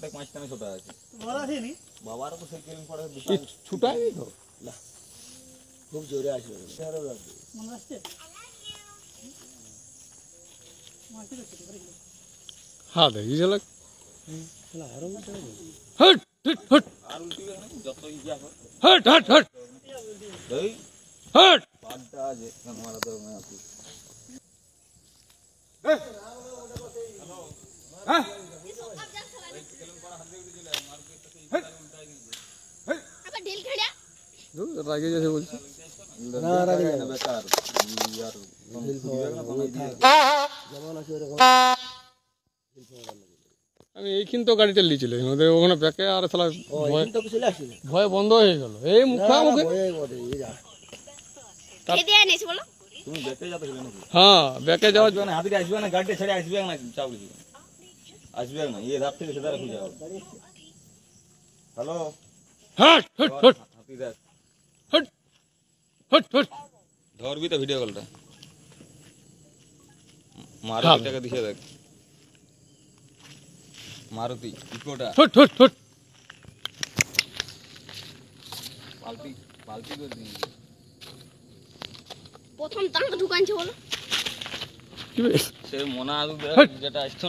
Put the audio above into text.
প্রত্যেক মাঝখানে ছোটা আছে বড় আছে নি বাবার তো সেই কেরিং পড়ে ছুটাই তো খুব জোরে আসবে মনে আসছে মাটি করতে পারি হ্যাঁ দেখি চলে আরো হট হট হট আর উল্টি না যত ইয়া হয় হট হট হট এই হট পাড্ডা আছে মারা তো না আপনি হ্যাঁ আবার ঢিল খেড়া রাগে যাচ্ছে বলছে না রাগে না বেকার ইয়ার যেমন আছে ওরকম আমি এইখান তো গাড়িটা নিয়েছিলাম ওদের ওখানে ব্যাকে আর শালা ও এই তো চলে আসছে ভয় বন্ধ হয়ে গেল এই মুখে বয়ে বটে এই যা খেতে আনিস বলো তুমি বেঁকে যাবে নাকি হ্যাঁ ব্যাকে যাওয়া আসবে না হাতিটা আসবে না গাড়িটা ছেড়ে আসবে না চাবড়ি আসবে না এই রাত থেকে সেটা খুঁজে যাবে হ্যালো হট হট হট হাতি দেখ হট হট হট ধরবি তো ভিডিও কলটা মারুতিটাকে দিছে দেখ মারুতি ইকোটা হট হট হট পাল্টি পাল্টি করে দিই প্রথম তাঙ্ক ঢুকানছে বলো কি সে মনা আলু যেটা আসতো